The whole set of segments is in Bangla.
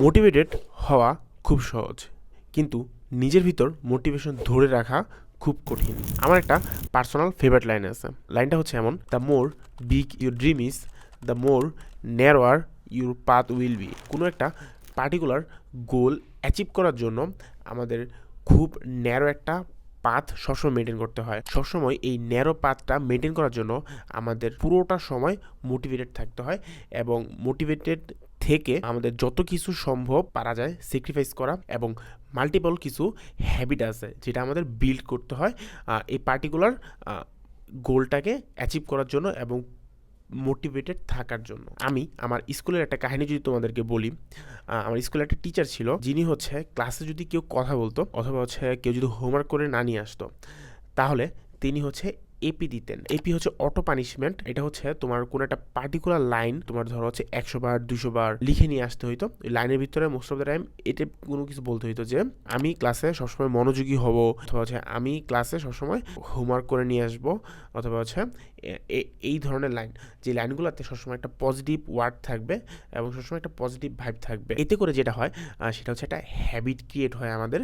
মোটিভেটেড হওয়া খুব সহজ, কিন্তু নিজের ভিতর মোটিভেশন ধরে রাখা খুব কঠিন। আমার একটা পার্সোনাল ফেভারিট লাইন আছে। লাইনটা হচ্ছে এমন: the more big your dream is, the more narrower your path will be. কোনো একটা পার্টিকুলার গোল অ্যাচিভ করার জন্য আমাদের খুব ন্যারো একটা পাথ সবসময় মেনটেন করতে হয়। সবসময় এই ন্যারো পাথটা মেনটেন করার জন্য আমাদের পুরোটা সময় মোটিভেটেড থাকতে হয়, এবং মোটিভেটেড থেকে আমাদের যত কিছু সম্ভব পারা যায় স্যাক্রিফাইস করা, এবং মাল্টিপল কিছু হ্যাবিট আছে যেটা আমাদের বিল্ড করতে হয় এই পার্টিকুলার গোলটাকে অ্যাচিভ করার জন্য এবং মোটিভেটেড থাকার জন্য। আমি আমার স্কুলের একটা কাহিনী যদি তোমাদেরকে বলি, আমার স্কুলে একটা টিচার ছিল যিনি হচ্ছে ক্লাসে যদি কেউ কথা বলতো অথবা হচ্ছে কেউ যদি হোমওয়ার্ক করে না নিয়ে আসতো, তাহলে তিনি হচ্ছে এপি দিতেন। এপি হচ্ছে অটো পানিশমেন্ট। এটা হচ্ছে তোমার কোনো একটা পার্টিকুলার লাইন তোমার ধরো হচ্ছে 100 বার 200 বার লিখে নিয়ে আসতে হইতো। ওই লাইনের ভিতরে মোস্ট অফ দ্য টাইম এটা কোনো কিছু বলতে হইতো যে আমি ক্লাসে সবসময় মনোযোগী হব, অথবা হচ্ছে আমি ক্লাসে সবসময় হোমওয়ার্ক করে নিয়ে আসবো, অথবা হচ্ছে এই ধরনের লাইন, যে লাইনগুলোতে সবসময় একটা পজিটিভ ওয়ার্ড থাকবে এবং সবসময় একটা পজিটিভ ভাইব থাকবে। এতে করে যেটা হয় সেটা হচ্ছে একটা হ্যাবিট ক্রিয়েট হয় আমাদের,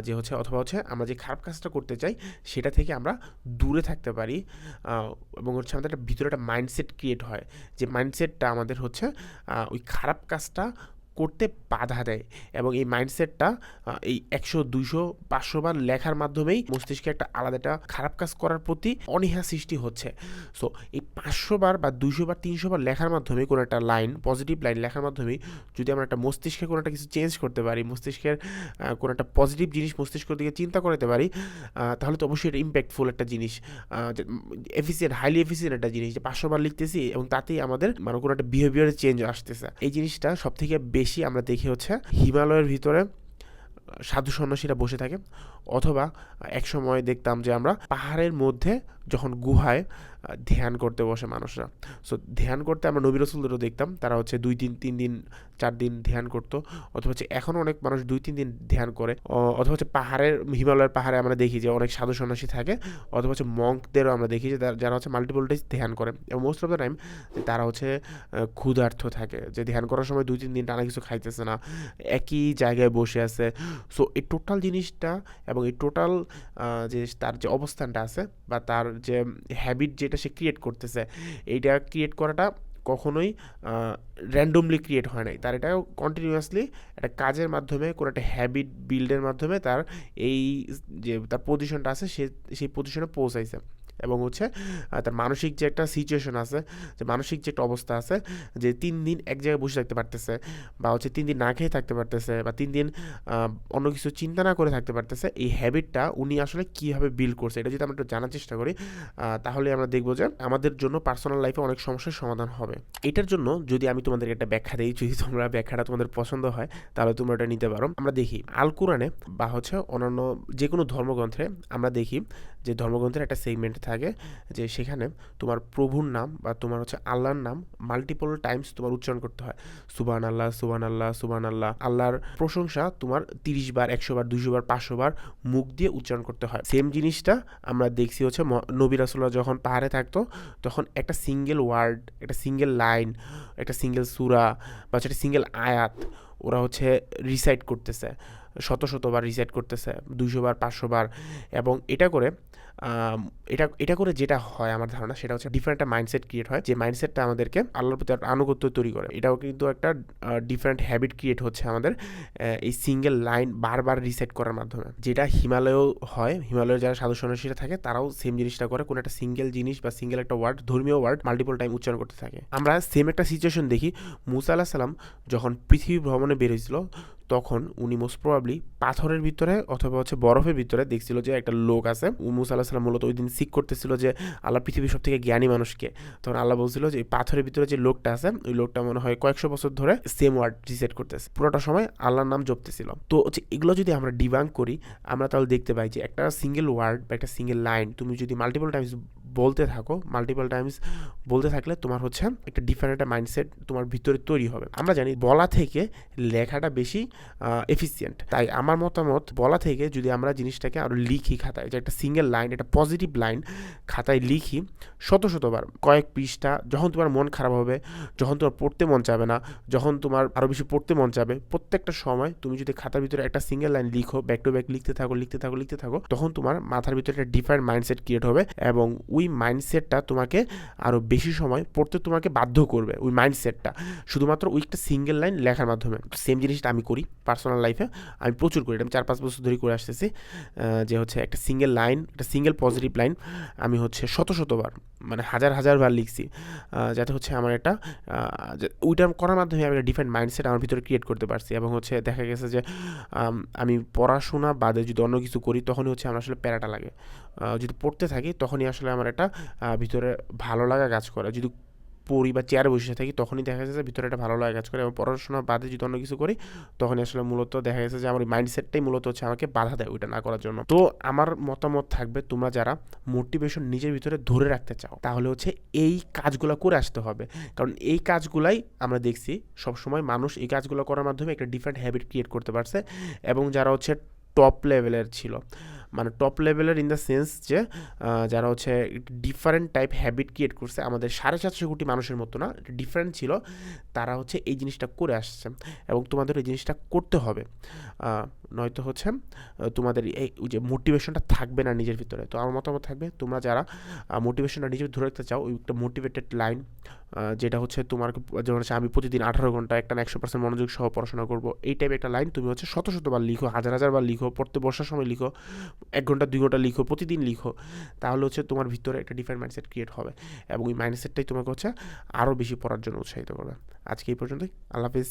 যে হচ্ছে অথবা হচ্ছে আমরা যে খারাপ কাজটা করতে চাই সেটা থেকে আমরা দূরে থাকতে পারি, এবং হচ্ছে আমাদের একটা ভিতরে একটা মাইন্ডসেট ক্রিয়েট হয়, যে মাইন্ডসেটটা আমাদের হচ্ছে ওই খারাপ কাজটা করতে বাধা দেয়। এবং এই মাইন্ডসেটটা এই 100 200 500 বার লেখার মাধ্যমেই মস্তিষ্কে একটা আলাদা একটা খারাপ কাজ করার প্রতি অনীহা সৃষ্টি হচ্ছে। সো এই 500 বার বা 200 বার 300 বার লেখার মাধ্যমে কোনো একটা লাইন, পজিটিভ লাইন লেখার মাধ্যমে যদি আমরা একটা মস্তিষ্কে কোনো একটা কিছু চেঞ্জ করতে পারি, মস্তিষ্কের কোনো একটা পজিটিভ জিনিস মস্তিষ্কের দিকে চিন্তা করতে পারি, তাহলে তো অবশ্যই এটা ইম্প্যাক্টফুল একটা জিনিস, এফিসিয়েন্ট, হাইলি এফিসিয়েন্ট একটা জিনিস, যে 500 বার লিখতেছি এবং তাতেই আমাদের মানে কোনো একটা বিহেভিয়ারের চেঞ্জ আসতেছে। এই জিনিসটা সব থেকে বেশি আমরা দেখি হচ্ছে হিমালয়ের ভিতরে সাধু সন্ন্যাসীরা বসে থাকে, অথবা এক সময় দেখতাম যে আমরা পাহাড়ের মধ্যে যখন গুহায় ধ্যান করতে বসে মানুষরা। সো ধ্যান করতে আমরা নবী রাসূলদেরও দেখতাম, তারা হচ্ছে 2 দিন 3 দিন 4 দিন ধ্যান করতো, অথবা হচ্ছে এখনও অনেক মানুষ 2-3 দিন ধ্যান করে, অথবা হচ্ছে পাহাড়ের হিমালয়ের পাহাড়ে আমরা দেখি যে অনেক সাধু সন্ন্যাসী থাকে, অথবা হচ্ছে মঙ্কদেরও আমরা দেখি যে যারা হচ্ছে মাল্টিপল ডেজ ধ্যান করে, এবং মোস্ট অফ দ্য টাইম তারা হচ্ছে ক্ষুধার্ত থাকে, যে ধ্যান করার সময় 2-3 দিন টানা কিছু খাইতেছে না, একই জায়গায় বসে আছে। সো এই টোটাল জিনিসটা এবং এই টোটাল যে তার যে অবস্থানটা আছে বা তার যে হ্যাবিট যেটা সে ক্রিয়েট করতেছে, এইটা ক্রিয়েট করাটা কখনোই র্যান্ডমলি ক্রিয়েট হয় নাই। তার এটা কন্টিনিউয়াসলি একটা কাজের মাধ্যমে, কোনো একটা হ্যাবিট বিল্ডের মাধ্যমে তার এই যে তার পজিশনটা আছে সেই পজিশনে পৌঁছাইছে, এবং হচ্ছে তার মানসিক যে একটা সিচুয়েশন আছে, যে মানসিক যে একটা অবস্থা আছে, যে 3 দিন এক জায়গায় বসে থাকতে পারতেছে, বা হচ্ছে 3 দিন না খেয়ে থাকতে পারতেছে, বা 3 দিন অন্য কিছু চিন্তা না করে থাকতে পারতেছে, এই হ্যাবিটটা উনি আসলে কীভাবে বিল্ড করছে এটা যদি আমরা একটু জানার চেষ্টা করি, তাহলে আমরা দেখবো যে আমাদের জন্য পার্সোনাল লাইফে অনেক সমস্যার সমাধান হবে। এটার জন্য যদি আমি তোমাদেরকে একটা ব্যাখ্যা দিই, যদি তোমরা ব্যাখ্যাটা তোমাদের পছন্দ হয় তাহলে তোমরা এটা নিতে পারো। আমরা দেখি আল কোরআনে বা হচ্ছে অন্যান্য যে কোনো ধর্মগ্রন্থে আমরা দেখি যে ধর্মগ্রন্থের একটা সেগমেন্ট থাকে, যে সেখানে তোমার প্রভুর নাম বা তোমার হচ্ছে আল্লাহর নাম মাল্টিপল টাইমস তোমার উচ্চারণ করতে হয়। সুবহান আল্লাহ, সুবহান আল্লাহ, সুবহান আল্লাহ। আল্লাহর প্রশংসা তোমার 30 বার, 100 বার, 200 বার, 500 বার মুখ দিয়ে উচ্চারণ করতে হয়। সেম জিনিসটা আমরা দেখছি হচ্ছে নবী রাসূলুল্লাহ যখন পাহাড়ে থাকতো, তখন একটা সিঙ্গেল ওয়ার্ড, একটা সিঙ্গেল লাইন, একটা সিঙ্গেল সূরা বা একটা সিঙ্গেল আয়াত ওরা হচ্ছে রিসাইট করতেছে, শতবার রিসাইট করতেছে, 200 বার, 500 বার। এবং এটা করে এটা করে যেটা হয় আমার ধারণা সেটা হচ্ছে ডিফারেন্ট একটা মাইন্ডসেট ক্রিয়েট হয়, যে মাইন্ডসেটটা আমাদেরকে আল্লাহর প্রতি আনুগত্য তৈরি করে। এটাও কিন্তু একটা ডিফারেন্ট হ্যাবিট ক্রিয়েট হচ্ছে আমাদের এই সিঙ্গেল লাইন বারবার রিসেট করার মাধ্যমে, যেটা হিমালয়েও হয়। হিমালয়ের যারা সাধু সন্ন্যাসীরা থাকে তারাও সেম জিনিসটা করে, কোনো একটা সিঙ্গেল জিনিস বা সিঙ্গেল একটা ওয়ার্ড, ধর্মীয় ওয়ার্ড মাল্টিপল টাইম উচ্চারণ করতে থাকে। আমরা সেম একটা সিচুয়েশন দেখি, মুসা আলাইহিস সালাম যখন পৃথিবী ভ্রমণে বের হয়েছিল, তখন উনি মোস্ট প্রবাবলি পাথরের ভিতরে অথবা হচ্ছে বরফের ভিতরে দেখছিল যে একটা লোক আছে। মুসা আলাইহিস সালাম মূলত ওই দিন সিক করতেছিল যে আল্লাহ পৃথিবীর সব থেকে জ্ঞানী মানুষকে। তখন আল্লাহ বলছিল যে পাথরের ভিতরে যে লোকটা আছে, ওই লোকটা মনে হয় কয়েকশো বছর ধরে সেম ওয়ার্ড রিসেট করতেছে, পুরোটা সময় আল্লাহর নাম জপতেছিল। তো হচ্ছে এগুলো যদি আমরা ডিবাঙ্ক করি, আমরা তাহলে দেখতে পাই যে একটা সিঙ্গেল ওয়ার্ড বা একটা সিঙ্গেল লাইন তুমি যদি মাল্টিপল টাইমস বলতে থাকো, মাল্টিপল টাইমস বলতে থাকলে তোমার হচ্ছে একটা ডিফারেন্ট একটা মাইন্ডসেট তোমার ভিতরে তৈরি হবে। আমরা জানি বলা থেকে লেখাটা বেশি এফিসিয়েন্ট, তাই আমার মতামত বলা থেকে যদি আমরা জিনিসটাকে আরও লিখি খাতায়, যে একটা সিঙ্গেল লাইন, একটা পজিটিভ লাইন খাতায় লিখি শতবার, কয়েক পৃষ্ঠা, যখন তোমার মন খারাপ হবে, যখন তোমার পড়তে মন চাবে না, যখন তোমার আরও বেশি পড়তে মন চাবে, প্রত্যেকটা সময় তুমি যদি খাতার ভিতরে একটা সিঙ্গেল লাইন লিখো, ব্যাক টু ব্যাক লিখতে থাকো, তখন তোমার মাথার ভিতরে একটা ডিফারেন্ট মাইন্ডসেট ক্রিয়েট হবে এবং ওই মাইন্ডসেটটা তোমাকে আরও বেশি সময় পড়তে তোমাকে বাধ্য করবে। ওই মাইন্ডসেটটা শুধুমাত্র ওই একটা সিঙ্গেল লাইন লেখার মাধ্যমে। সেম জিনিসটা আমি করি পার্সোনাল লাইফে, আমি প্রচুর করি, আমি 4-5 বছর ধরে করে আসতেছি, যে হচ্ছে একটা সিঙ্গেল লাইন, একটা সিঙ্গেল পজিটিভ লাইন আমি হচ্ছে শতবার, মানে হাজার বার লিখছি, যাতে হচ্ছে আমার একটা ওইটা করার মাধ্যমে আমি একটা ডিফারেন্ট মাইন্ডসেট আমার ভিতরে ক্রিয়েট করতে পারছি। এবং হচ্ছে দেখা গেছে যে আমি পড়াশোনা বাদে যদি অন্য কিছু করি তখনই হচ্ছে আমার আসলে প্যারাটা লাগে, যদি পড়তে থাকি তখনই আসলে আমার একটা ভিতরে ভালো লাগা কাজ করে। যদি পড়ি বা চেয়ারে বসে থাকি তখনই দেখা যাচ্ছে ভিতরে একটা ভালো লাগা কাজ করে, এবং পড়াশোনা বাদে যদি অন্য কিছু করি তখনই আসলে মূলত দেখা গেছে যে আমার ওই মাইন্ডসেটটাই মূলত হচ্ছে আমাকে বাধা দেয় ওইটা না করার জন্য। তো আমার মতামত থাকবে, তোমরা যারা মোটিভেশন নিজের ভিতরে ধরে রাখতে চাও তাহলে হচ্ছে এই কাজগুলো করে আসতে হবে, কারণ এই কাজগুলাই আমরা দেখছি সবসময় মানুষ এই কাজগুলো করার মাধ্যমে একটা ডিফারেন্ট হ্যাবিট ক্রিয়েট করতে পারছে। এবং যারা হচ্ছে টপ লেভেলের ছিল, মানে টপ লেভেলের ইন দ্য সেন্স যে যারা হচ্ছে ডিফারেন্ট টাইপ হ্যাবিট ক্রিয়েট করছে, আমাদের 750 কোটি মানুষের মতো না, ডিফারেন্ট ছিল, তারা হচ্ছে এই জিনিসটা করে আসছে এবং তোমাদের এই জিনিসটা করতে হবে, নয়তো হচ্ছে তোমাদের এই যে মোটিভেশনটা থাকবে না নিজের ভিতরে। তো আমার মতামত থাকবে, তোমরা যারা মোটিভেশনটা নিজের ধরে রাখতে চাও, ওই একটা মোটিভেটেড লাইন যেটা হচ্ছে তোমার, যেমন হচ্ছে আমি প্রতিদিন 18 ঘন্টা একটা 100% মনোযোগ সহ পড়াশোনা করবো, এই টাইপের একটা লাইন তুমি হচ্ছে শতবার লিখো, হাজার বার লিখো, পড়তে বসার সময় লিখো, 1 ঘন্টা 2 ঘন্টা লিখো, প্রতিদিন লিখো, তাহলে হচ্ছে তোমার ভিতরে একটা ডিফারেন্ট মাইন্ডসেট ক্রিয়েট হবে এবং ওই মাইন্ডসেটটাই তোমাকে হচ্ছে আরও বেশি পড়ার জন্য উৎসাহিত করবে। আজকে এই পর্যন্তই, আল্লাহ হাফিজ।